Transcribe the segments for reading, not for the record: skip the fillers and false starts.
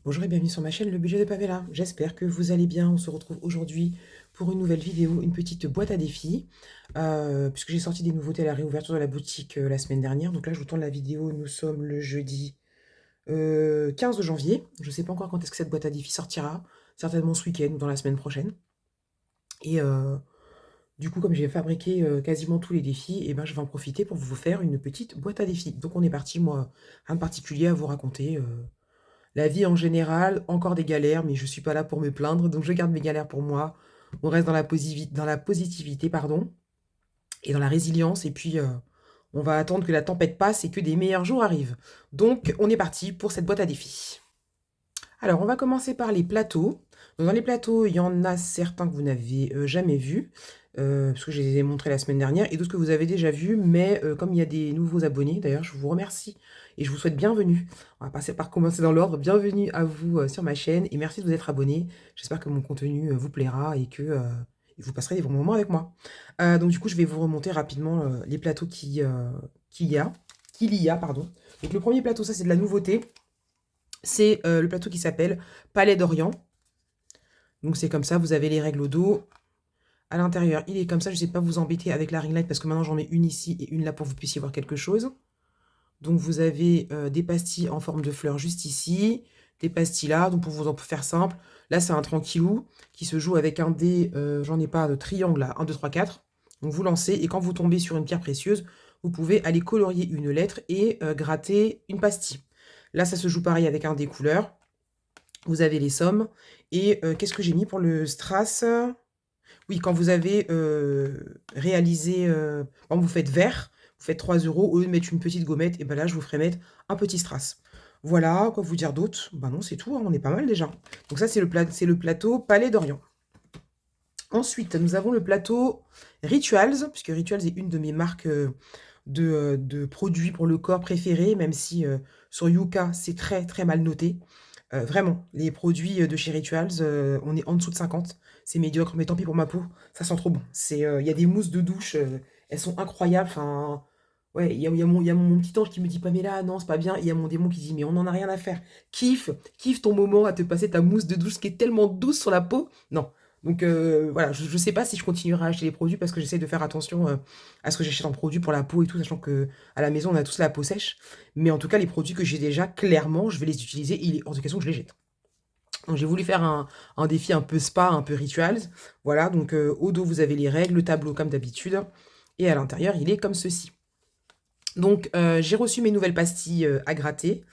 Bonjour et bienvenue sur ma chaîne Le Budget de Pamela. J'espère que vous allez bien. On se retrouve aujourd'hui pour une nouvelle vidéo, une petite boîte à défis. Puisque j'ai sorti des nouveautés à la réouverture de la boutique la semaine dernière. Donc là, je vous tourne la vidéo. Nous sommes le jeudi 15 janvier. Je ne sais pas encore quand est-ce que cette boîte à défis sortira. Certainement ce week-end ou dans la semaine prochaine. Et du coup, comme j'ai fabriqué quasiment tous les défis, et ben, je vais en profiter pour vous faire une petite boîte à défis. Donc on est parti, moi, rien de particulier à vous raconter. La vie en général, encore des galères, mais je suis pas là pour me plaindre, donc je garde mes galères pour moi. On reste dans la positivité, pardon, et dans la résilience, et puis on va attendre que la tempête passe et que des meilleurs jours arrivent. Donc on est parti pour cette boîte à défis. Alors on va commencer par les plateaux. Donc, dans les plateaux, il y en a certains que vous n'avez jamais vus, parce que je les ai montrés la semaine dernière, et d'autres que vous avez déjà vus, mais comme il y a des nouveaux abonnés, d'ailleurs je vous remercie et je vous souhaite bienvenue. On va passer par commencer dans l'ordre. Bienvenue à vous sur ma chaîne et merci de vous être abonné. J'espère que mon contenu vous plaira et que vous passerez des bons moments avec moi. Donc du coup, je vais vous remonter rapidement les plateaux qu'il y a, pardon. Donc le premier plateau, ça c'est de la nouveauté. C'est le plateau qui s'appelle Palais d'Orient. Donc c'est comme ça, vous avez les règles au dos. À l'intérieur, il est comme ça. Je ne sais pas vous embêter avec la ring light parce que maintenant j'en mets une ici et une là pour que vous puissiez voir quelque chose. Donc vous avez des pastilles en forme de fleurs juste ici, des pastilles là, donc pour vous en faire simple. Là c'est un tranquillou qui se joue avec un dé, j'en ai pas, de triangle là, 1, 2, 3, 4. Donc vous lancez et quand vous tombez sur une pierre précieuse, vous pouvez aller colorier une lettre et gratter une pastille. Là ça se joue pareil avec un dé couleur. Vous avez les sommes. Et qu'est-ce que j'ai mis pour le strass? Oui, quand vous avez réalisé, par exemple, vous faites vert, vous faites 3 euros, au lieu de mettre une petite gommette, et ben là, je vous ferai mettre un petit strass. Voilà, quoi vous dire d'autre? Ben non, c'est tout, hein, on est pas mal déjà. Donc ça, c'est le plateau Palais d'Orient. Ensuite, nous avons le plateau Rituals, puisque Rituals est une de mes marques de produits pour le corps préférés, même si sur Yuka, c'est très très mal noté. Vraiment, les produits de chez Rituals, on est en dessous de 50. C'est médiocre, mais tant pis pour ma peau, ça sent trop bon. Il y a des mousses de douche, elles sont incroyables. Enfin, ouais, il y a mon petit ange qui me dit pas, mais là, non, c'est pas bien. Et il y a mon démon qui dit, mais on n'en a rien à faire. Kiffe ton moment à te passer ta mousse de douche qui est tellement douce sur la peau. Non. Donc voilà, je ne sais pas si je continuerai à acheter les produits parce que j'essaie de faire attention à ce que j'achète en produit pour la peau et tout, sachant que à la maison on a tous la peau sèche. Mais en tout cas, les produits que j'ai déjà, clairement, je vais les utiliser et il est hors de question que je les jette. Donc j'ai voulu faire un défi un peu spa, un peu rituals. Voilà, donc au dos vous avez les règles, le tableau comme d'habitude. Et à l'intérieur, il est comme ceci. Donc j'ai reçu mes nouvelles pastilles à gratter.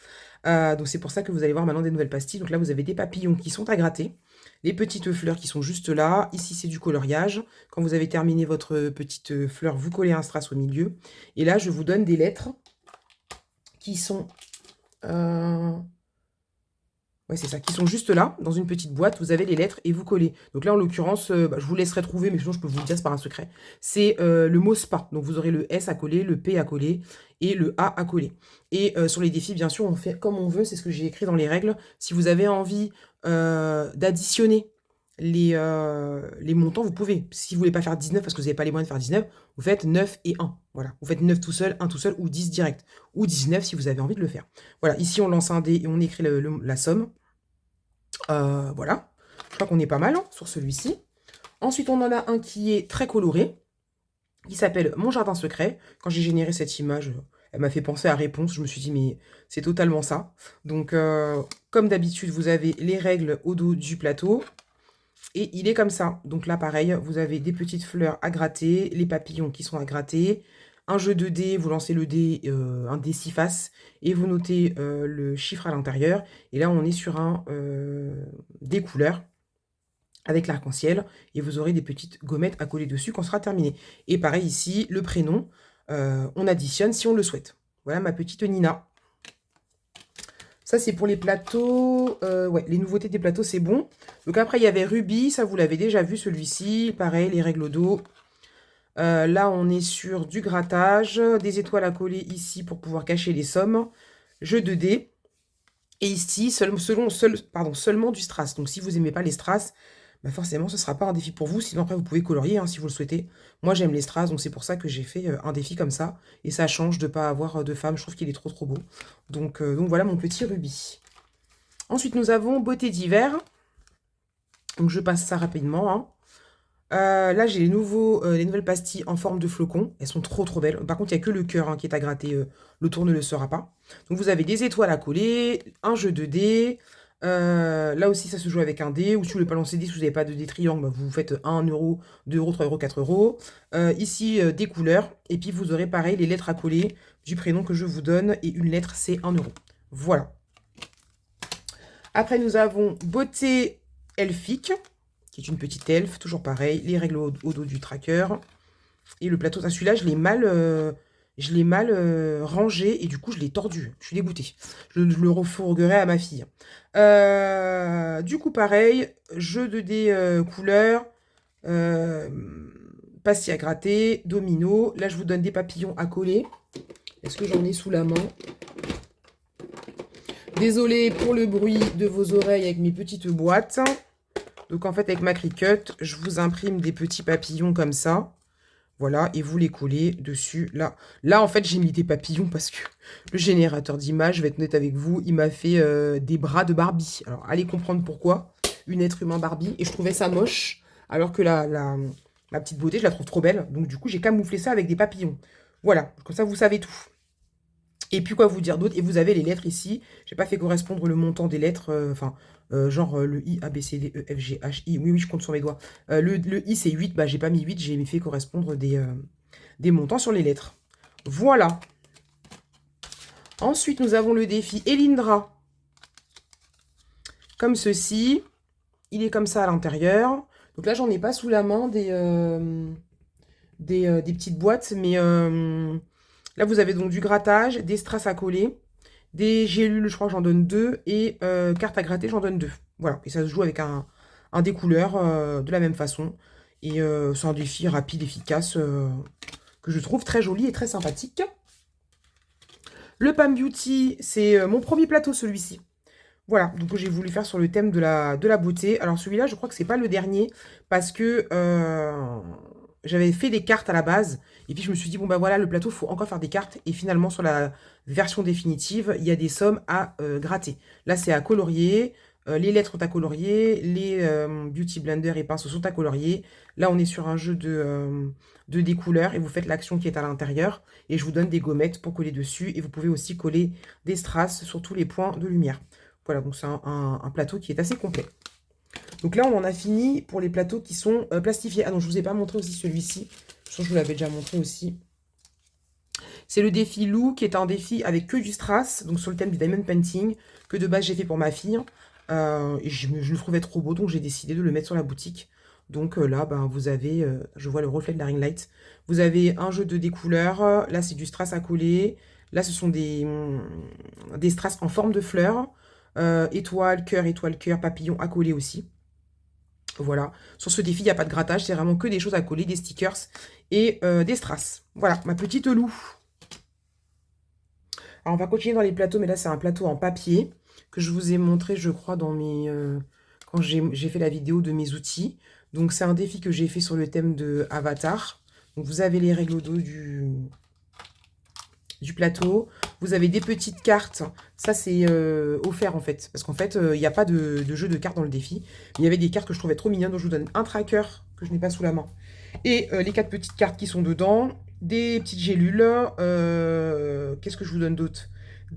Donc c'est pour ça que vous allez voir maintenant des nouvelles pastilles. Donc là, vous avez des papillons qui sont à gratter. Les petites fleurs qui sont juste là. Ici, c'est du coloriage. Quand vous avez terminé votre petite fleur, vous collez un strass au milieu. Et là, je vous donne des lettres qui sont... ouais, c'est ça, qui sont juste là, dans une petite boîte. Vous avez les lettres et vous collez. Donc là, en l'occurrence, je vous laisserai trouver, mais sinon, je peux vous le dire, c'est pas un secret. C'est le mot spa. Donc vous aurez le S à coller, le P à coller et le A à coller. Et sur les défis, bien sûr, on fait comme on veut. C'est ce que j'ai écrit dans les règles. Si vous avez envie d'additionner les montants, vous pouvez. Si vous voulez pas faire 19 parce que vous n'avez pas les moyens de faire 19, vous faites 9 et 1. Voilà. Vous faites 9 tout seul, 1 tout seul, ou 10 direct. Ou 19 si vous avez envie de le faire. Voilà. Ici, on lance un dé et on écrit la somme. Voilà. Je crois qu'on est pas mal hein, sur celui-ci. Ensuite, on en a un qui est très coloré, qui s'appelle Mon jardin secret. Quand j'ai généré cette image, elle m'a fait penser à Réponse. Je me suis dit, mais c'est totalement ça. Donc, comme d'habitude, vous avez les règles au dos du plateau. Et il est comme ça. Donc là, pareil, vous avez des petites fleurs à gratter, les papillons qui sont à gratter, un jeu de dés, vous lancez le dé, un dé 6 faces, et vous notez le chiffre à l'intérieur. Et là, on est sur des couleurs avec l'arc-en-ciel, et vous aurez des petites gommettes à coller dessus quand ce sera terminé. Et pareil ici, le prénom, on additionne si on le souhaite. Voilà ma petite Nina. Ça, c'est pour les plateaux. Ouais, les nouveautés des plateaux, c'est bon. Donc après, il y avait Ruby. Ça, vous l'avez déjà vu, celui-ci. Pareil, les règles au dos. Là, on est sur du grattage. Des étoiles à coller ici pour pouvoir cacher les sommes. Jeu de dés. Et ici, seulement du strass. Donc si vous n'aimez pas les strass, bah forcément, ce ne sera pas un défi pour vous. Sinon, après, vous pouvez colorier hein, si vous le souhaitez. Moi, j'aime les strass, donc c'est pour ça que j'ai fait un défi comme ça. Et ça change de ne pas avoir de femme. Je trouve qu'il est trop trop beau. Donc voilà mon petit rubis. Ensuite, nous avons Beauté d'hiver. Donc, je passe ça rapidement, hein. Là, j'ai les nouvelles pastilles en forme de flocons. Elles sont trop trop belles. Par contre, il n'y a que le cœur hein, qui est à gratter. Le tour ne le sera pas. Donc, vous avez des étoiles à coller, un jeu de dés. Là aussi, ça se joue avec un dé. Ou si vous voulez pas lancer des, si vous n'avez pas de dé triangle, bah, vous faites 1 euro, 2 euros, 3 euros, 4 euros. Ici, des couleurs. Et puis, vous aurez pareil les lettres à coller du prénom que je vous donne. Et une lettre, c'est 1 euro. Voilà. Après, nous avons Beauté elfique, qui est une petite elfe, toujours pareil. Les règles au dos du tracker. Et le plateau, celui-là, je l'ai mal rangé et du coup, je l'ai tordu. Je suis dégoûtée. Je le refourguerai à ma fille. Du coup, pareil, jeu de dés couleurs, pastille à gratter, domino. Là, je vous donne des papillons à coller. Est-ce que j'en ai sous la main? Désolée pour le bruit de vos oreilles avec mes petites boîtes. Donc, en fait, avec ma Cricut, je vous imprime des petits papillons comme ça. Voilà, et vous les collez dessus, là. Là, en fait, j'ai mis des papillons parce que le générateur d'images, je vais être honnête avec vous, il m'a fait des bras de Barbie. Alors, allez comprendre pourquoi. Une être humain Barbie. Et je trouvais ça moche, alors que la petite beauté, je la trouve trop belle. Donc, du coup, j'ai camouflé ça avec des papillons. Voilà, comme ça, vous savez tout. Et puis, quoi vous dire d'autre? Et vous avez les lettres ici. J'ai pas fait correspondre le montant des lettres, genre le I, A, B, C, D, E, F, G, H, I. Oui, oui, je compte sur mes doigts. Le I, c'est 8. Bah, j'ai pas mis 8. J'ai fait correspondre des montants sur les lettres. Voilà. Ensuite, nous avons le défi Elindra. Comme ceci. Il est comme ça à l'intérieur. Donc là, j'en ai pas sous la main des petites boîtes. Mais là, vous avez donc du grattage, des strass à coller. Des gélules, je crois que j'en donne 2. Et cartes à gratter, j'en donne 2. Voilà. Et ça se joue avec un des couleurs de la même façon. Et c'est un défi rapide, efficace, que je trouve très joli et très sympathique. Le Pam Beauty, c'est mon premier plateau, celui-ci. Voilà, donc j'ai voulu faire sur le thème de la beauté. Alors celui-là, je crois que c'est pas le dernier, parce que j'avais fait des cartes à la base, et puis je me suis dit, bon bah voilà, le plateau, il faut encore faire des cartes, et finalement sur la version définitive, il y a des sommes à gratter. Là, c'est à colorier, les lettres sont à colorier, les Beauty Blender et pinceaux sont à colorier. Là, on est sur un jeu de des couleurs, et vous faites l'action qui est à l'intérieur, et je vous donne des gommettes pour coller dessus, et vous pouvez aussi coller des strass sur tous les points de lumière. Voilà, donc c'est un plateau qui est assez complet. Donc là, on en a fini pour les plateaux qui sont plastifiés. Ah non, je ne vous ai pas montré aussi celui-ci. Je pense que je vous l'avais déjà montré aussi. C'est le défi Lou, qui est un défi avec que du strass, donc sur le thème du diamond painting, que de base j'ai fait pour ma fille. Et je le trouvais trop beau, donc j'ai décidé de le mettre sur la boutique. Donc là, ben, vous avez, je vois le reflet de la ring light. Vous avez un jeu de découleurs. Là, c'est du strass à coller. Là, ce sont des strass en forme de fleurs. Étoile, cœur, papillon à coller aussi. Voilà. Sur ce défi, il n'y a pas de grattage. C'est vraiment que des choses à coller, des stickers et des strass. Voilà, ma petite Lou. Alors, on va continuer dans les plateaux, mais là, c'est un plateau en papier que je vous ai montré, je crois, dans mes quand j'ai fait la vidéo de mes outils. Donc, c'est un défi que j'ai fait sur le thème de Avatar. Donc, vous avez les règles au dos du plateau. Vous avez des petites cartes. Ça, c'est offert, en fait. Parce qu'en fait, il n'y a pas de jeu de cartes dans le défi. Mais il y avait des cartes que je trouvais trop mignonnes. Donc, je vous donne un tracker que je n'ai pas sous la main. Et les 4 petites cartes qui sont dedans. Des petites gélules. Qu'est-ce que je vous donne d'autre?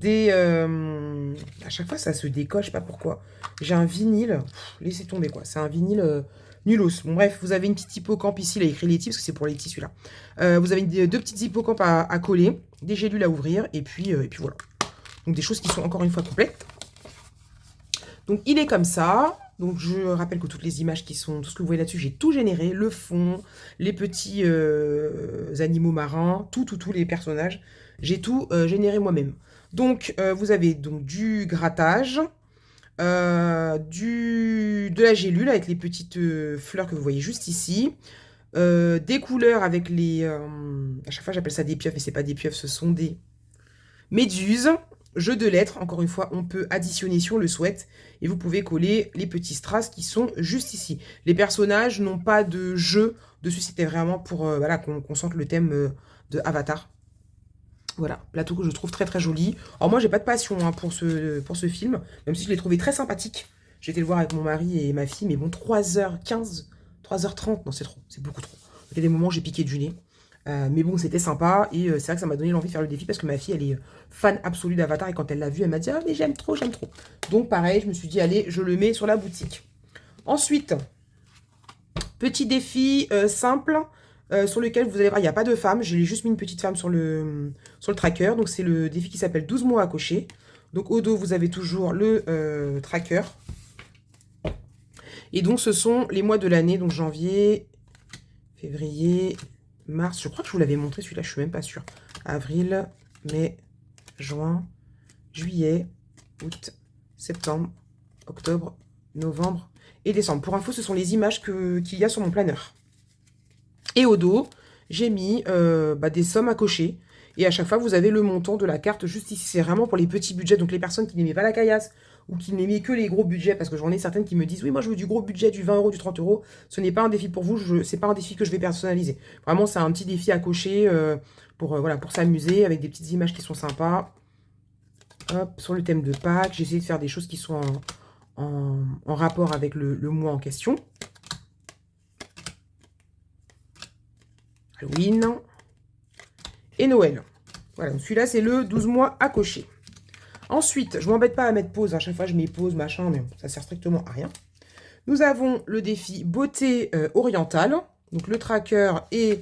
À chaque fois, ça se décolle. Je sais pas pourquoi. J'ai un vinyle. Laissez tomber, quoi. C'est un vinyle... nulos. Bon, bref, vous avez une petite hippocampe ici, il a écrit Letty, parce que c'est pour Letty celui-là. Vous avez deux petites hippocampes à coller, des gélules à ouvrir, et puis voilà. Donc des choses qui sont encore une fois complètes. Donc il est comme ça. Donc je rappelle que toutes les images qui sont, tout ce que vous voyez là-dessus, j'ai tout généré, le fond, les petits animaux marins, tous les personnages. J'ai tout généré moi-même. Donc vous avez donc du grattage. De la gélule avec les petites fleurs que vous voyez juste ici. Des couleurs avec les... à chaque fois, j'appelle ça des pieuvres, mais c'est pas des pieuvres, ce sont des méduses. Jeu de lettres, encore une fois, on peut additionner si on le souhaite. Et vous pouvez coller les petits strass qui sont juste ici. Les personnages n'ont pas de jeu dessus, c'était vraiment pour voilà, qu'on sente le thème de Avatar. Voilà, plateau que je trouve très très joli. Alors moi, j'ai pas de passion hein, pour ce film, même si je l'ai trouvé très sympathique. J'ai été le voir avec mon mari et ma fille, mais bon, 3h15, 3h30, non c'est trop, c'est beaucoup trop. Il y a des moments où j'ai piqué du nez. Mais bon, c'était sympa et c'est vrai que ça m'a donné l'envie de faire le défi parce que ma fille, elle est fan absolue d'Avatar et quand elle l'a vu, elle m'a dit « Ah mais j'aime trop, j'aime trop ». Donc pareil, je me suis dit « Allez, je le mets sur la boutique ». Ensuite, petit défi simple sur lequel vous allez voir, il n'y a pas de femme. J'ai juste mis une petite femme sur le tracker. Donc c'est le défi qui s'appelle 12 mois à cocher. Donc au dos, vous avez toujours le tracker. Et donc ce sont les mois de l'année, donc janvier, février, mars. Je crois que je vous l'avais montré celui-là, je suis même pas sûre. Avril, mai, juin, juillet, août, septembre, octobre, novembre et décembre. Pour info, ce sont les images qu'il y a sur mon planeur. Et au dos, j'ai mis des sommes à cocher. Et à chaque fois, vous avez le montant de la carte juste ici. C'est vraiment pour les petits budgets. Donc les personnes qui n'aimaient pas la caillasse ou qui n'aimaient que les gros budgets, parce que j'en ai certaines qui me disent « Oui, moi je veux du gros budget, du 20 €, du 30 €. Ce n'est pas un défi pour vous, c'est pas un défi que je vais personnaliser. Vraiment, c'est un petit défi à cocher pour s'amuser avec des petites images qui sont sympas. Hop, sur le thème de Pâques, j'ai essayé de faire des choses qui sont en rapport avec le mois en question. Halloween et Noël. Voilà, donc celui-là, c'est le 12 mois à cocher. Ensuite, je ne m'embête pas à mettre pause. À chaque fois, je mets pause, machin, mais ça sert strictement à rien. Nous avons le défi beauté orientale. Donc, le tracker et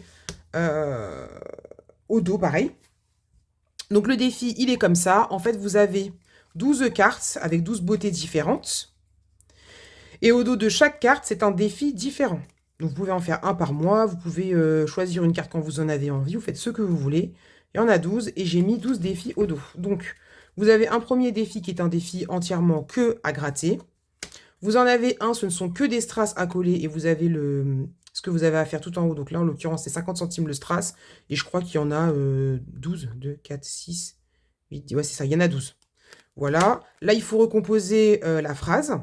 au dos, pareil. Donc, le défi, il est comme ça. En fait, vous avez 12 cartes avec 12 beautés différentes. Et au dos de chaque carte, c'est un défi différent. Donc, vous pouvez en faire un par mois. Vous pouvez choisir une carte quand vous en avez envie. Vous faites ce que vous voulez. Il y en a 12 et j'ai mis 12 défis au dos. Donc, vous avez un premier défi qui est un défi entièrement que à gratter. Vous en avez un, ce ne sont que des strass à coller et vous avez ce que vous avez à faire tout en haut. Donc là, en l'occurrence, c'est 50 centimes le strass. Et je crois qu'il y en a 12, 2, 4, 6, 8, ouais, c'est ça, il y en a 12. Voilà. Là, il faut recomposer la phrase.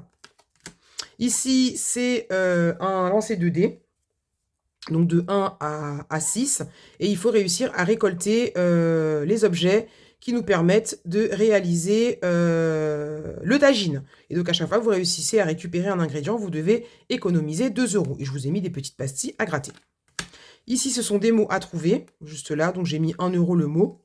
Ici, c'est un lancer de dés. Donc de 1 à 6. Et il faut réussir à récolter les objets qui nous permettent de réaliser le tagine. Et donc à chaque fois que vous réussissez à récupérer un ingrédient, vous devez économiser 2 €. Et je vous ai mis des petites pastilles à gratter. Ici, ce sont des mots à trouver, juste là. Donc j'ai mis 1 € le mot.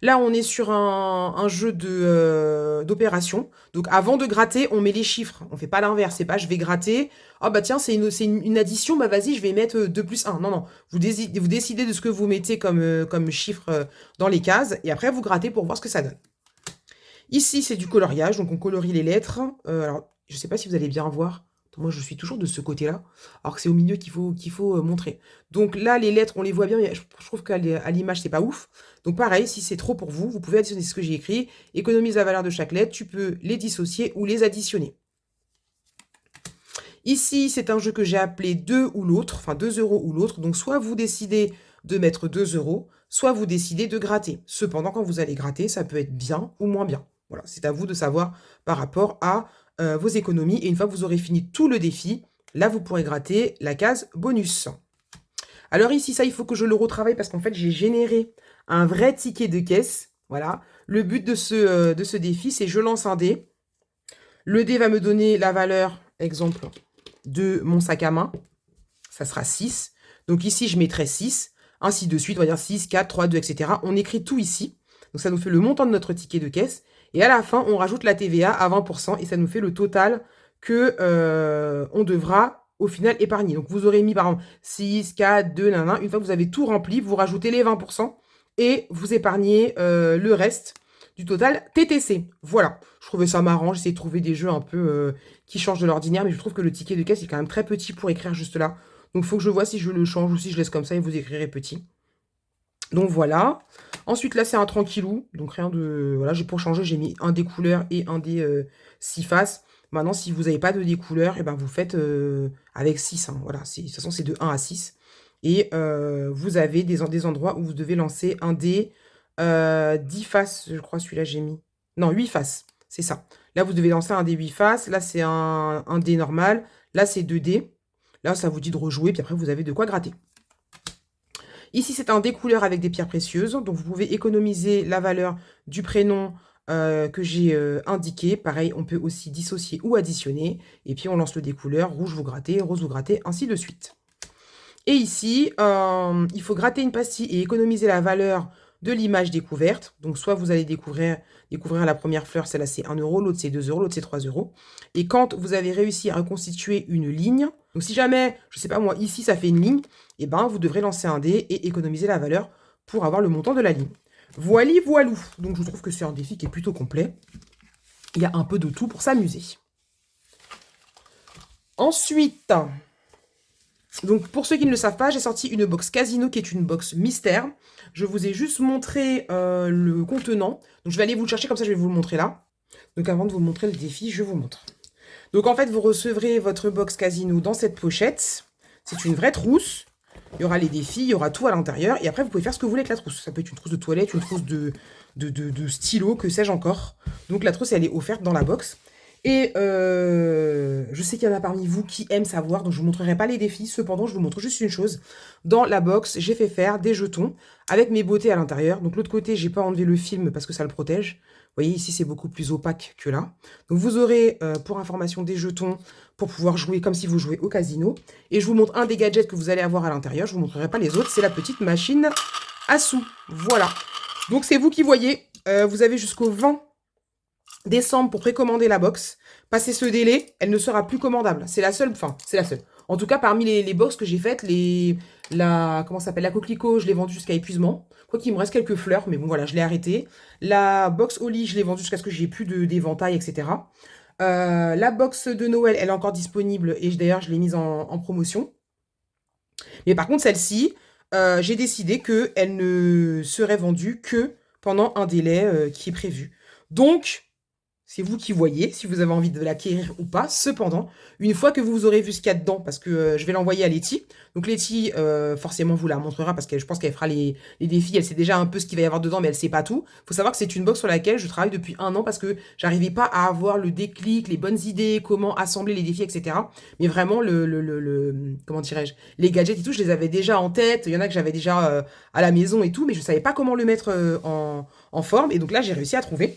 Là, on est sur un jeu d'opération. Donc, avant de gratter, on met les chiffres. On ne fait pas l'inverse. C'est pas je vais gratter. Ah bah tiens, c'est une addition. Bah vas-y, je vais mettre 2 plus 1. Non, non. Vous décidez de ce que vous mettez comme chiffre dans les cases. Et après, vous grattez pour voir ce que ça donne. Ici, c'est du coloriage. Donc, on colorie les lettres. Alors, je ne sais pas si vous allez bien voir. Moi, je suis toujours de ce côté-là, alors que c'est au milieu qu'il faut montrer. Donc là, les lettres, on les voit bien, mais je trouve qu'à l'image, c'est pas ouf. Donc pareil, si c'est trop pour vous, vous pouvez additionner ce que j'ai écrit. Économise la valeur de chaque lettre, tu peux les dissocier ou les additionner. Ici, c'est un jeu que j'ai appelé 2 ou l'autre, enfin 2 € ou l'autre. Donc soit vous décidez de mettre 2 €, soit vous décidez de gratter. Cependant, quand vous allez gratter, ça peut être bien ou moins bien. Voilà, c'est à vous de savoir par rapport à vos économies. Et une fois que vous aurez fini tout le défi, là, vous pourrez gratter la case bonus. Alors ici, ça, il faut que je le retravaille parce qu'en fait, j'ai généré un vrai ticket de caisse. Voilà. Le but de ce défi, c'est je lance un dé. Le dé va me donner la valeur, exemple, de mon sac à main. Ça sera 6. Donc ici, je mettrai 6. Ainsi de suite, on va dire 6, 4, 3, 2, etc. On écrit tout ici. Donc ça nous fait le montant de notre ticket de caisse. Et à la fin, on rajoute la TVA à 20% et ça nous fait le total que on devra au final épargner. Donc vous aurez mis par exemple 6, 4, 2, nanana. Une fois que vous avez tout rempli, vous rajoutez les 20% et vous épargnez le reste du total TTC. Voilà, je trouvais ça marrant. J'essaie de trouver des jeux un peu qui changent de l'ordinaire, mais je trouve que le ticket de caisse est quand même très petit pour écrire juste là. Donc il faut que je vois si je le change ou si je laisse comme ça et vous écrirez petit. Donc voilà. Ensuite, là, c'est un tranquillou. Donc rien de... Voilà, pour changer, j'ai mis un des couleurs et un des 6 faces. Maintenant, si vous n'avez pas de des couleurs, et ben vous faites avec 6. Hein. Voilà, de toute façon, c'est de 1 à 6. Et vous avez des endroits où vous devez lancer un dé 10 faces. Je crois celui-là, j'ai mis... Non, 8 faces. C'est ça. Là, vous devez lancer un dé 8 faces. Là, c'est un dé normal. Là, c'est 2 dés. Là, ça vous dit de rejouer. Puis après, vous avez de quoi gratter. Ici, c'est un découleur avec des pierres précieuses. Donc, vous pouvez économiser la valeur du prénom que j'ai indiqué. Pareil, on peut aussi dissocier ou additionner. Et puis, on lance le découleur. Rouge, vous grattez. Rose, vous grattez. Ainsi de suite. Et ici, il faut gratter une pastille et économiser la valeur de l'image découverte. Donc, soit vous allez découvrir la première fleur, celle-là c'est 1 euro, l'autre c'est 2 euros, l'autre c'est 3 euros. Et quand vous avez réussi à reconstituer une ligne, donc si jamais, je sais pas moi, ici ça fait une ligne, et ben vous devrez lancer un dé et économiser la valeur pour avoir le montant de la ligne. Voili voilou. Donc, je trouve que c'est un défi qui est plutôt complet. Il y a un peu de tout pour s'amuser. Ensuite... Donc, pour ceux qui ne le savent pas, j'ai sorti une box casino qui est une box mystère. Je vous ai juste montré le contenant. Donc, je vais aller vous le chercher, comme ça, je vais vous le montrer là. Donc, avant de vous montrer le défi, je vous montre. Donc, en fait, vous recevrez votre box casino dans cette pochette. C'est une vraie trousse. Il y aura les défis, il y aura tout à l'intérieur. Et après, vous pouvez faire ce que vous voulez avec la trousse. Ça peut être une trousse de toilette, une trousse de stylo, que sais-je encore. Donc, la trousse, elle est offerte dans la box. Et je sais qu'il y en a parmi vous qui aiment savoir, donc je ne vous montrerai pas les défis. Cependant, je vous montre juste une chose. Dans la box, j'ai fait faire des jetons avec mes beautés à l'intérieur. Donc l'autre côté, j'ai pas enlevé le film parce que ça le protège. Vous voyez, ici, c'est beaucoup plus opaque que là. Donc vous aurez, pour information, des jetons pour pouvoir jouer comme si vous jouez au casino. Et je vous montre un des gadgets que vous allez avoir à l'intérieur. Je ne vous montrerai pas les autres. C'est la petite machine à sous. Voilà. Donc c'est vous qui voyez. Vous avez jusqu'au 20 décembre pour précommander la box. Passé ce délai, elle ne sera plus commandable. C'est la seule, enfin, c'est la seule. En tout cas, parmi les box que j'ai faites, comment ça s'appelle, la coquelicot, je l'ai vendue jusqu'à épuisement. Quoi qu'il me reste quelques fleurs, mais bon, voilà, je l'ai arrêtée. La box au lit, je l'ai vendue jusqu'à ce que j'ai plus d'éventail, etc. La box de Noël, elle est encore disponible et d'ailleurs, je l'ai mise en promotion. Mais par contre, celle-ci, j'ai décidé qu'elle ne serait vendue que pendant un délai qui est prévu. Donc, c'est vous qui voyez si vous avez envie de l'acquérir ou pas. Cependant, une fois que vous aurez vu ce qu'il y a dedans, parce que je vais l'envoyer à Letty. Donc Letty, forcément, vous la montrera parce que je pense qu'elle fera les défis. Elle sait déjà un peu ce qu'il va y avoir dedans, mais elle sait pas tout. Il faut savoir que c'est une box sur laquelle je travaille depuis 1 an parce que j'arrivais pas à avoir le déclic, les bonnes idées, comment assembler les défis, etc. Mais vraiment, comment dirais-je, les gadgets et tout, je les avais déjà en tête. Il y en a que j'avais déjà à la maison et tout, mais je savais pas comment le mettre en forme. Et donc là, j'ai réussi à trouver.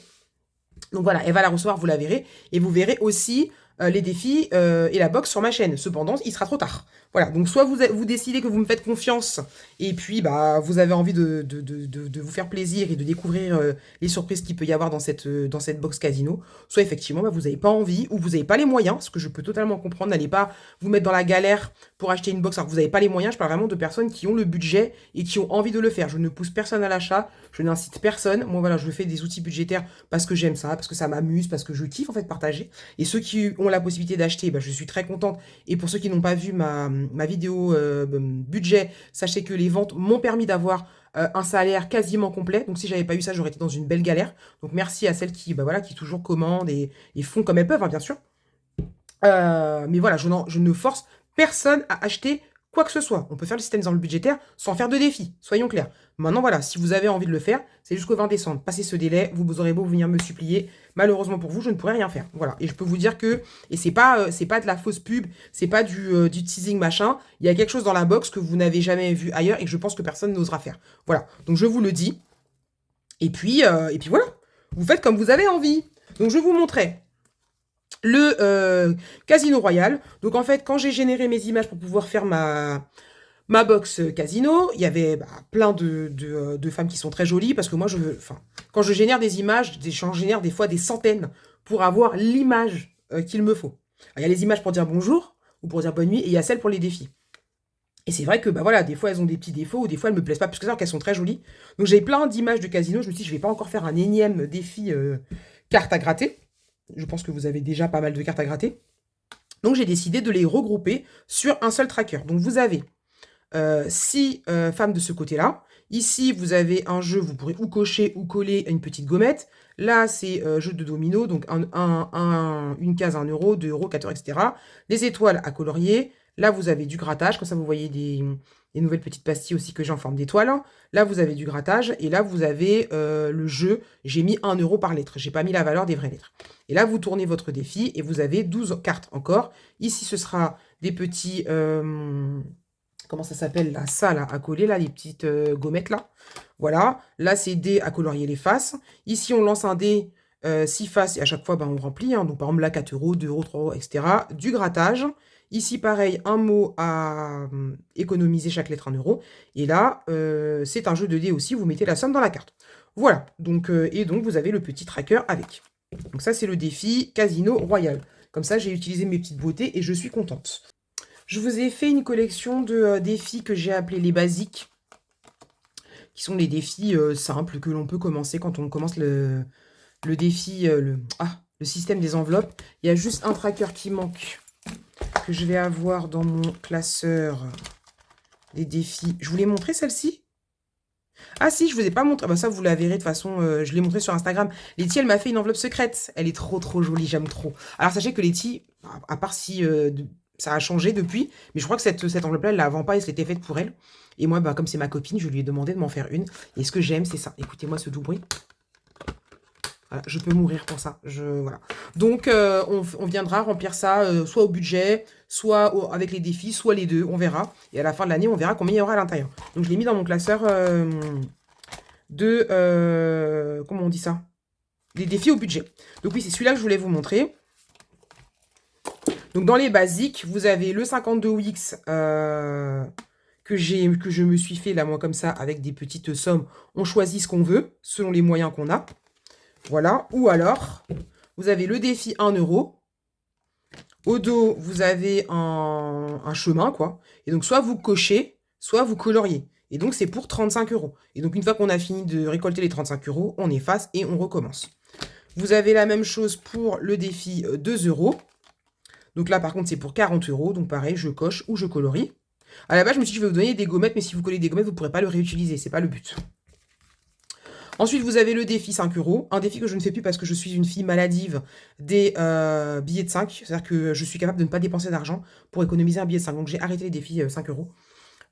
Donc voilà, elle va la recevoir, vous la verrez. Et vous verrez aussi les défis et la box sur ma chaîne. Cependant, il sera trop tard. Voilà, donc soit vous décidez que vous me faites confiance et puis bah, vous avez envie de vous faire plaisir et de découvrir les surprises qu'il peut y avoir dans cette box casino. Soit effectivement, bah, vous n'avez pas envie ou vous n'avez pas les moyens, ce que je peux totalement comprendre. N'allez pas vous mettre dans la galère pour acheter une box alors que vous n'avez pas les moyens. Je parle vraiment de personnes qui ont le budget et qui ont envie de le faire. Je ne pousse personne à l'achat, je n'incite personne. Moi voilà, je fais des outils budgétaires parce que j'aime ça, parce que ça m'amuse, parce que je kiffe en fait partager. Et ceux qui ont la possibilité d'acheter, bah, je suis très contente. Et pour ceux qui n'ont pas vu ma vidéo budget, sachez que les ventes m'ont permis d'avoir un salaire quasiment complet. Donc si j'avais pas eu ça, j'aurais été dans une belle galère. Donc merci à celles qui, bah, voilà, qui toujours commandent et font comme elles peuvent, hein, bien sûr. Mais voilà, je ne force personne à acheter quoi que ce soit. On peut faire le système d'ensemble budgétaire sans faire de défi, soyons clairs. Maintenant, voilà, si vous avez envie de le faire, c'est jusqu'au 20 décembre. Passez ce délai, vous aurez beau venir me supplier. Malheureusement pour vous, je ne pourrai rien faire. Voilà, et je peux vous dire que, et c'est pas de la fausse pub, c'est pas du teasing machin, il y a quelque chose dans la box que vous n'avez jamais vu ailleurs et que je pense que personne n'osera faire. Voilà, donc je vous le dis. Et puis voilà, vous faites comme vous avez envie. Donc je vous montrais le Casino Royal. Donc en fait, quand j'ai généré mes images pour pouvoir faire ma box casino, il y avait plein de femmes qui sont très jolies parce que moi, quand je génère des images, j'en génère des fois des centaines pour avoir l'image qu'il me faut. Alors, il y a les images pour dire bonjour ou pour dire bonne nuit et il y a celles pour les défis. Et c'est vrai que voilà, des fois elles ont des petits défauts ou des fois elles me plaisent pas plus que ça, alors qu'elles sont très jolies. Donc j'ai plein d'images de casino. Je me suis dit, je vais pas encore faire un énième défi carte à gratter. Je pense que vous avez déjà pas mal de cartes à gratter. Donc j'ai décidé de les regrouper sur un seul tracker. Donc vous avez 6 femmes de ce côté-là. Ici, vous avez un jeu, vous pourrez ou cocher ou coller une petite gommette. Là, c'est jeu de domino, donc une case à 1 euro, 2 euros, 4 euros, etc. Des étoiles à colorier. Là, vous avez du grattage, comme ça vous voyez des nouvelles petites pastilles aussi que j'ai en forme d'étoile. Là, vous avez du grattage, et là, vous avez le jeu. J'ai mis 1 euro par lettre, j'ai pas mis la valeur des vraies lettres. Et là, vous tournez votre défi, et vous avez 12 cartes encore. Ici, ce sera des petits comment ça s'appelle là, ça là, à coller là, les petites gommettes là. Voilà, là c'est dés à colorier les faces. Ici on lance un dé 6 faces et à chaque fois ben, on remplit. Hein. Donc par exemple là 4 euros, 2 euros, 3 euros, etc. Du grattage. Ici pareil, un mot à économiser chaque lettre 1 euro. Et là c'est un jeu de dés aussi, vous mettez la somme dans la carte. Voilà, donc, et donc vous avez le petit tracker avec. Donc ça c'est le défi Casino Royal. Comme ça j'ai utilisé mes petites beautés et je suis contente. Je vous ai fait une collection de défis que j'ai appelés les basiques, qui sont les défis simples que l'on peut commencer quand on commence le défi, le système des enveloppes. Il y a juste un tracker qui manque, que je vais avoir dans mon classeur des défis. Je vous l'ai montré celle-ci? Ah si, je vous ai pas montré. Bah, ça, vous la verrez de toute façon. Je l'ai montré sur Instagram. Letty, elle m'a fait une enveloppe secrète. Elle est trop trop jolie, j'aime trop. Alors sachez que Letty, à part si ça a changé depuis, mais je crois que cette enveloppe-là, elle la vend pas et c'était faite pour elle. Et moi, bah, comme c'est ma copine, je lui ai demandé de m'en faire une. Et ce que j'aime, c'est ça. Écoutez-moi ce doux bruit. Voilà, je peux mourir pour ça. Voilà. Donc, on viendra remplir ça soit au budget, soit avec les défis, soit les deux. On verra. Et à la fin de l'année, on verra combien il y aura à l'intérieur. Donc, je l'ai mis dans mon classeur comment on dit ça? Des défis au budget. Donc oui, c'est celui-là que je voulais vous montrer. Donc, dans les basiques, vous avez le 52 Wix que je me suis fait, là, moi, comme ça, avec des petites sommes. On choisit ce qu'on veut, selon les moyens qu'on a. Voilà. Ou alors, vous avez le défi 1 euro. Au dos, vous avez un chemin, quoi. Et donc, soit vous cochez, soit vous coloriez. Et donc, c'est pour 35 euros. Et donc, une fois qu'on a fini de récolter les 35 euros, on efface et on recommence. Vous avez la même chose pour le défi 2 euros. Donc là, par contre, c'est pour 40 euros. Donc, pareil, je coche ou je colorie. À la base, je me suis dit, je vais vous donner des gommettes, mais si vous collez des gommettes, vous ne pourrez pas le réutiliser. C'est pas le but. Ensuite, vous avez le défi 5 euros. Un défi que je ne fais plus parce que je suis une fille maladive des billets de 5. C'est-à-dire que je suis capable de ne pas dépenser d'argent pour économiser un billet de 5. Donc, j'ai arrêté les défis 5 euros.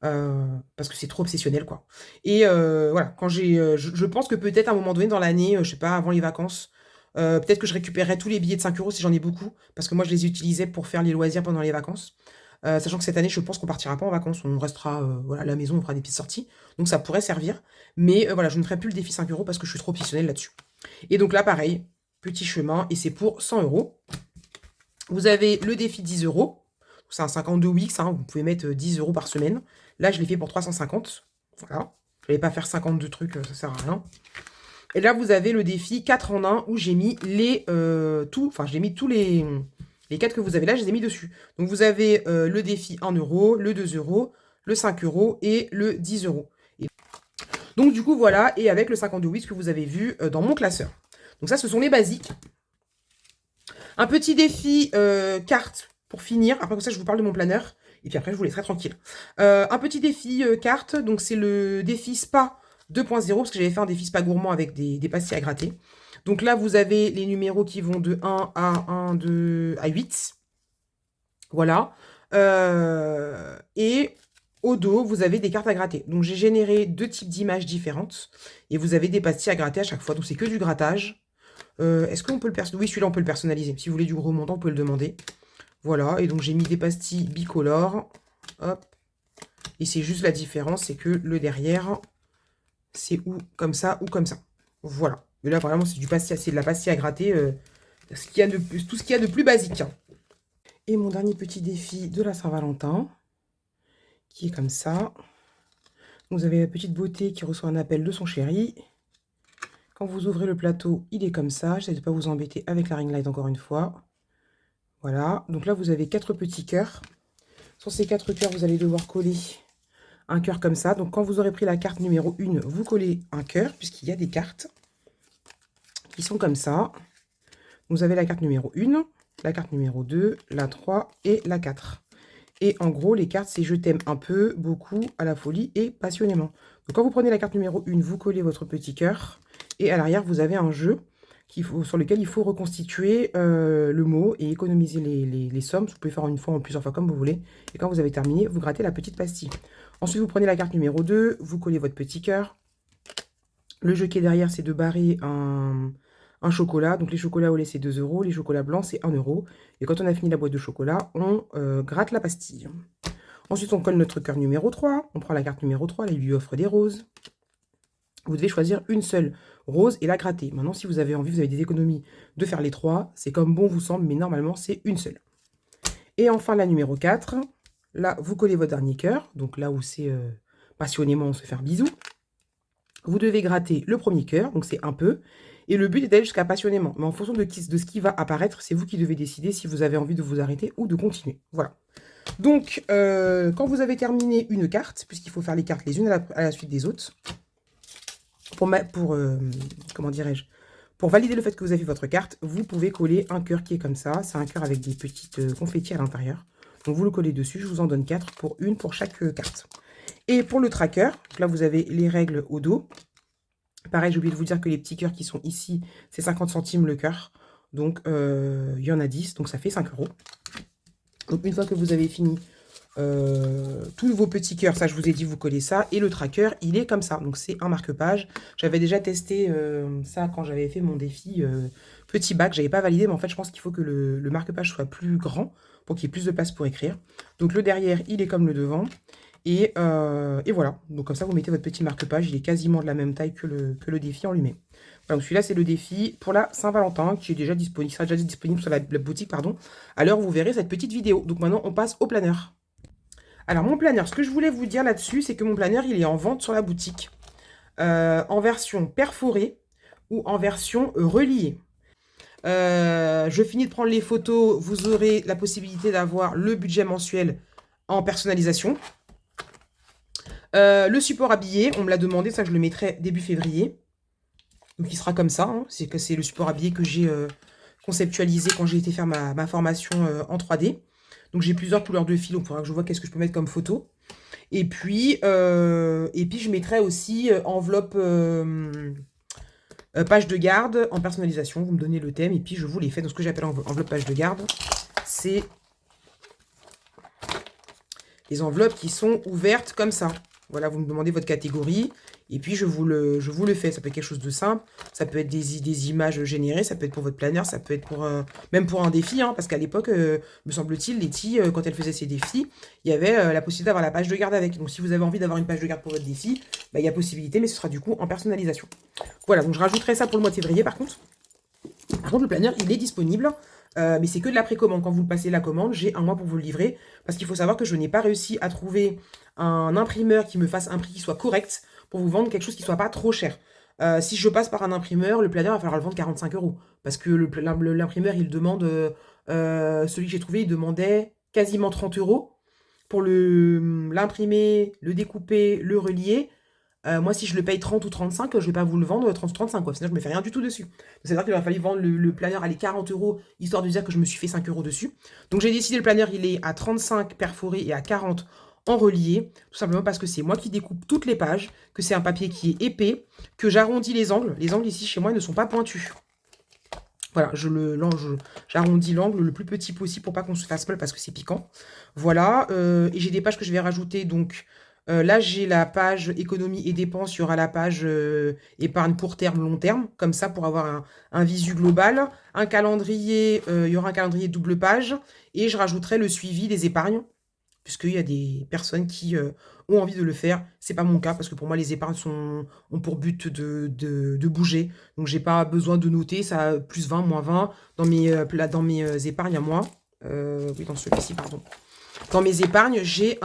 Parce que c'est trop obsessionnel, quoi. Et voilà, quand je pense que peut-être à un moment donné dans l'année, je sais pas, avant les vacances, peut-être que je récupérerai tous les billets de 5 euros si j'en ai beaucoup. Parce que moi, je les utilisais pour faire les loisirs pendant les vacances. Sachant que cette année, je pense qu'on partira pas en vacances, on restera voilà, à la maison, on fera des petites sorties. Donc ça pourrait servir. Mais voilà, je ne ferai plus le défi 5 euros parce que je suis trop obsessionnelle là-dessus. Et donc là, pareil, petit chemin, et c'est pour 100 euros. Vous avez le défi 10 euros. C'est un 52 Wix, hein, vous pouvez mettre 10 euros par semaine. Là, je l'ai fait pour 350. Voilà. Je ne vais pas faire 52 trucs, ça sert à rien. Et là, vous avez le défi 4 en 1 où j'ai mis j'ai mis tous les 4 que vous avez là, je les ai mis dessus. Donc, vous avez le défi 1 euro, le 2 euros, le 5 euros et le 10 euros. Donc, du coup, voilà. Et avec le 52 Wix que vous avez vu dans mon classeur. Donc, ça, ce sont les basiques. Un petit défi carte pour finir. Après, comme ça, je vous parle de mon planeur. Et puis après, je vous laisserai tranquille. Un petit défi carte. Donc, c'est le défi spa 2.0. Parce que j'avais fait un défi spa gourmand avec des pastilles à gratter. Donc là, vous avez les numéros qui vont de 1 à 1, 2 à 8. Voilà. Et au dos, vous avez des cartes à gratter. Donc, j'ai généré 2 types d'images différentes. Et vous avez des pastilles à gratter à chaque fois. Donc, c'est que du grattage. Est-ce qu'on peut le personnaliser? Oui, celui-là, on peut le personnaliser. Si vous voulez du gros montant, vous pouvez le demander. Voilà. Et donc, j'ai mis des pastilles bicolores. Hop. Et c'est juste la différence, c'est que le derrière, c'est ou comme ça ou comme ça. Voilà. Mais là, vraiment, c'est de la pastille à gratter. Tout ce qu'il y a de plus basique. Hein. Et mon dernier petit défi de la Saint-Valentin, qui est comme ça. Vous avez la petite beauté qui reçoit un appel de son chéri. Quand vous ouvrez le plateau, il est comme ça. J'essaie de ne pas vous embêter avec la ring light encore une fois. Voilà. Donc là, vous avez 4 petits cœurs. Sur ces 4 cœurs, vous allez devoir coller un cœur comme ça. Donc quand vous aurez pris la carte numéro 1, vous collez un cœur, puisqu'il y a des cartes qui sont comme ça. Vous avez la carte numéro 1, la carte numéro 2, la 3 et la 4. Et en gros, les cartes, c'est je t'aime un peu, beaucoup, à la folie et passionnément. Donc quand vous prenez la carte numéro 1, vous collez votre petit cœur. Et à l'arrière, vous avez un jeu sur lequel il faut reconstituer le mot et économiser les sommes. Vous pouvez faire une fois ou plusieurs fois comme vous voulez. Et quand vous avez terminé, vous grattez la petite pastille. Ensuite, vous prenez la carte numéro 2, vous collez votre petit cœur. Le jeu qui est derrière, c'est de barrer un chocolat. Donc les chocolats au lait, c'est 2 euros. Les chocolats blancs, c'est 1 euro. Et quand on a fini la boîte de chocolat, on gratte la pastille. Ensuite, on colle notre cœur numéro 3. On prend la carte numéro 3, là, il lui offre des roses. Vous devez choisir une seule rose et la gratter. Maintenant, si vous avez envie, vous avez des économies de faire les 3. C'est comme bon vous semble, mais normalement, c'est une seule. Et enfin, la numéro 4. Là, vous collez votre dernier cœur. Donc là où c'est passionnément, on se fait un bisou. Vous devez gratter le premier cœur, donc c'est un peu. Et le but est d'aller jusqu'à passionnément. Mais en fonction de ce qui va apparaître, c'est vous qui devez décider si vous avez envie de vous arrêter ou de continuer. Voilà. Donc, quand vous avez terminé une carte, puisqu'il faut faire les cartes les unes à la suite des autres, comment dirais-je, pour valider le fait que vous avez votre carte, vous pouvez coller un cœur qui est comme ça. C'est un cœur avec des petites confettis à l'intérieur. Donc, vous le collez dessus. Je vous en donne 4 pour une pour chaque carte. Et pour le tracker, là, vous avez les règles au dos. Pareil, j'ai oublié de vous dire que les petits cœurs qui sont ici, c'est 50 centimes le cœur. Donc, il y en a 10, donc ça fait 5 €. Donc, une fois que vous avez fini tous vos petits cœurs, ça, je vous ai dit, vous collez ça. Et le tracker, il est comme ça. Donc, c'est un marque-page. J'avais déjà testé ça quand j'avais fait mon défi petit bac. Je n'avais pas validé, mais en fait, je pense qu'il faut que le marque-page soit plus grand pour qu'il y ait plus de place pour écrire. Donc, le derrière, il est comme le devant. Et voilà, donc comme ça, vous mettez votre petit marque-page. Il est quasiment de la même taille que le défi en lui-même. Voilà, donc celui-là, c'est le défi pour la Saint-Valentin, qui est déjà disponible, qui sera déjà disponible sur la boutique, pardon, à l'heure où vous verrez cette petite vidéo. Donc maintenant, on passe au planeur. Alors, mon planeur, ce que je voulais vous dire là-dessus, c'est que mon planeur, il est en vente sur la boutique, en version perforée ou en version reliée. Je finis de prendre les photos, vous aurez la possibilité d'avoir le budget mensuel en personnalisation. Le support habillé, on me l'a demandé, ça je le mettrai début février. Donc il sera comme ça, hein. C'est le support habillé que j'ai conceptualisé quand j'ai été faire ma formation en 3D. Donc j'ai plusieurs couleurs de fil, donc il faudra que je vois qu'est-ce que je peux mettre comme photo. Et puis je mettrai aussi enveloppe page de garde en personnalisation. Vous me donnez le thème et puis je vous les fais. Donc ce que j'appelle enveloppe page de garde, c'est les enveloppes qui sont ouvertes comme ça. Voilà, vous me demandez votre catégorie, et puis je vous le fais. Ça peut être quelque chose de simple, ça peut être des images générées, ça peut être pour votre planeur, ça peut être pour même pour un défi, hein, parce qu'à l'époque, me semble-t-il, Letty, quand elle faisait ses défis, il y avait la possibilité d'avoir la page de garde avec. Donc si vous avez envie d'avoir une page de garde pour votre défi, bah, il y a possibilité, mais ce sera du coup en personnalisation. Voilà, donc je rajouterai ça pour le mois de février par contre. Par contre, le planeur, il est disponible, mais c'est que de la précommande. Quand vous le passez la commande, j'ai un mois pour vous le livrer, parce qu'il faut savoir que je n'ai pas réussi à trouver un imprimeur qui me fasse un prix qui soit correct pour vous vendre quelque chose qui ne soit pas trop cher. Si je passe par un imprimeur, le planeur, il va falloir le vendre 45 €. Parce que l'imprimeur, il demande, celui que j'ai trouvé, il demandait quasiment 30 € pour l'imprimer, le découper, le relier. Moi, si je le paye 30 ou 35, je ne vais pas vous le vendre 30 ou 35, quoi. Sinon, je ne me fais rien du tout dessus. C'est-à-dire qu'il aurait fallu vendre le planeur à les 40 €, histoire de dire que je me suis fait 5 € dessus. Donc, j'ai décidé, le planeur, il est à 35 perforé et à 40 en relié, tout simplement parce que c'est moi qui découpe toutes les pages, que c'est un papier qui est épais, que j'arrondis les angles. Les angles ici, chez moi, ne sont pas pointus. Voilà, j'arrondis l'angle le plus petit possible pour pas qu'on se fasse mal parce que c'est piquant. Voilà, et j'ai des pages que je vais rajouter, donc là j'ai la page économie et dépenses, il y aura la page épargne court terme, long terme, comme ça pour avoir un visu global. Un calendrier, il y aura un calendrier double page, et je rajouterai le suivi des épargnes, puisqu'il y a des personnes qui ont envie de le faire. C'est pas mon cas, parce que pour moi, les épargnes ont pour but de bouger. Donc, j'ai pas besoin de noter, ça a plus 20, moins 20. Dans mes épargnes à moi, oui, dans celui-ci, pardon. Dans mes épargnes, j'ai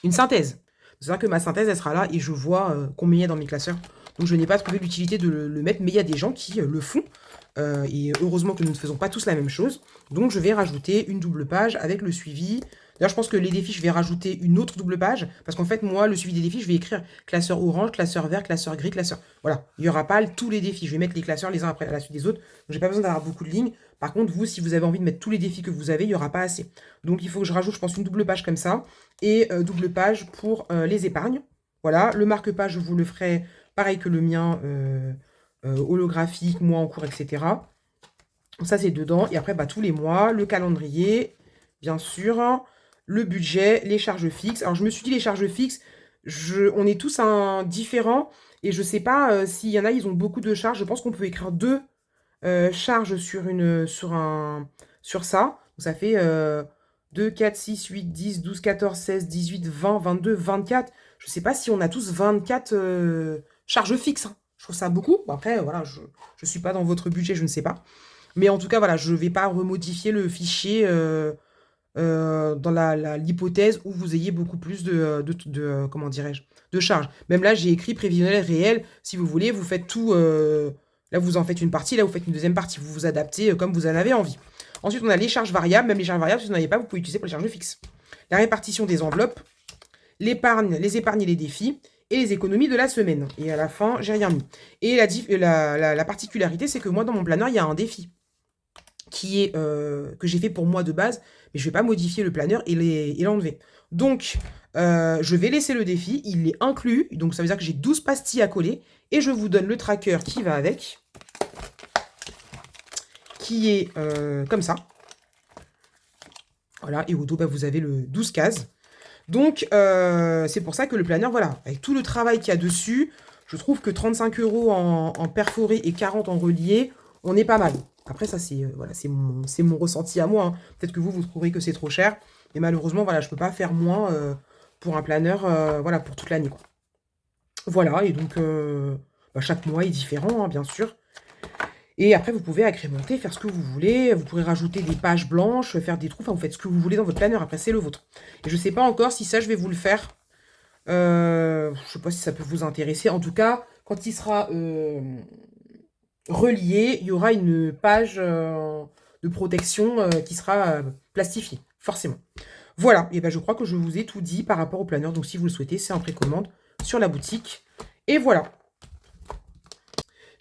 une synthèse. C'est-à-dire que ma synthèse, elle sera là, et je vois combien il y a dans mes classeurs. Donc, je n'ai pas trouvé l'utilité de le mettre, mais il y a des gens qui le font. Et heureusement que nous ne faisons pas tous la même chose. Donc, je vais rajouter une double page avec le suivi. D'ailleurs, je pense que les défis, je vais rajouter une autre double page. Parce qu'en fait, moi, le suivi des défis, je vais écrire classeur orange, classeur vert, classeur gris, classeur. Voilà. Il n'y aura pas tous les défis. Je vais mettre les classeurs les uns après à la suite des autres. Donc, j'ai pas besoin d'avoir beaucoup de lignes. Par contre, vous, si vous avez envie de mettre tous les défis que vous avez, il n'y aura pas assez. Donc, il faut que je rajoute, je pense, une double page comme ça. Et double page pour les épargnes. Voilà. Le marque-page, je vous le ferai pareil que le mien. Holographique, mois en cours, etc. Ça, c'est dedans. Et après, bah, tous les mois, le calendrier, bien sûr, le budget, les charges fixes. Alors, je me suis dit, les charges fixes, on est tous différents. Et je ne sais pas s'il y en a, ils ont beaucoup de charges. Je pense qu'on peut écrire 2 charges sur ça. Donc, ça fait 2, 4, 6, 8, 10, 12, 14, 16, 18, 20, 22, 24. Je ne sais pas si on a tous 24 charges fixes, hein. Je trouve ça beaucoup. Bon, après, voilà, je ne suis pas dans votre budget, je ne sais pas. Mais en tout cas, voilà, je ne vais pas remodifier le fichier dans l'hypothèse où vous ayez beaucoup plus comment dirais-je, de charges. Même là, j'ai écrit prévisionnel réel. Si vous voulez, vous faites tout. Là, vous en faites une partie, là, vous faites une deuxième partie. Vous vous adaptez comme vous en avez envie. Ensuite, on a les charges variables. Même les charges variables, si vous n'en avez pas, vous pouvez utiliser pour les charges fixes. La répartition des enveloppes, l'épargne, les épargnes et les défis, et les économies de la semaine. Et à la fin, j'ai rien mis. Et la particularité, c'est que moi, dans mon planeur, il y a un défi qui est que j'ai fait pour moi de base, mais je ne vais pas modifier le planeur et l'enlever. Donc, je vais laisser le défi, il est inclus, donc ça veut dire que j'ai 12 pastilles à coller, et je vous donne le tracker qui va avec, qui est comme ça. Voilà, et au dos, bah, vous avez le 12 cases. Donc, c'est pour ça que le planeur, voilà, avec tout le travail qu'il y a dessus, je trouve que 35 € en perforé et 40 en relié, on est pas mal. Après, ça, c'est voilà, c'est mon ressenti à moi, hein. Peut-être que vous trouverez que c'est trop cher. Mais malheureusement, voilà, je ne peux pas faire moins pour un planeur, voilà, pour toute l'année, quoi. Voilà, et donc, bah, chaque mois est différent, hein, bien sûr. Et après, vous pouvez agrémenter, faire ce que vous voulez. Vous pourrez rajouter des pages blanches, faire des trous. Enfin, vous faites ce que vous voulez dans votre planeur. Après, c'est le vôtre. Et je ne sais pas encore si ça, je vais vous le faire. Je ne sais pas si ça peut vous intéresser. En tout cas, quand il sera relié, il y aura une page de protection qui sera plastifiée, forcément. Voilà, et ben je crois que je vous ai tout dit par rapport au planeur. Donc, si vous le souhaitez, c'est en précommande sur la boutique. Et voilà.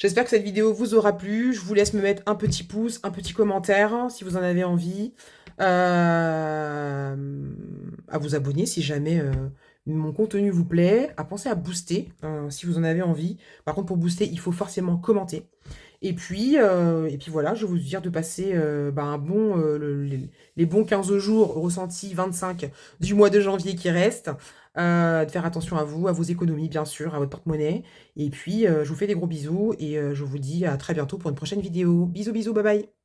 J'espère que cette vidéo vous aura plu. Je vous laisse me mettre un petit pouce, un petit commentaire, hein, si vous en avez envie. À vous abonner si jamais mon contenu vous plaît. À penser à booster si vous en avez envie. Par contre, pour booster, il faut forcément commenter. Et puis voilà, je vais vous dire de passer un bon, les bons 15 jours ressentis 25 du mois de janvier qui reste. De faire attention à vous, à vos économies, bien sûr, à votre porte-monnaie. Et puis, je vous fais des gros bisous et je vous dis à très bientôt pour une prochaine vidéo. Bisous, bisous, bye bye.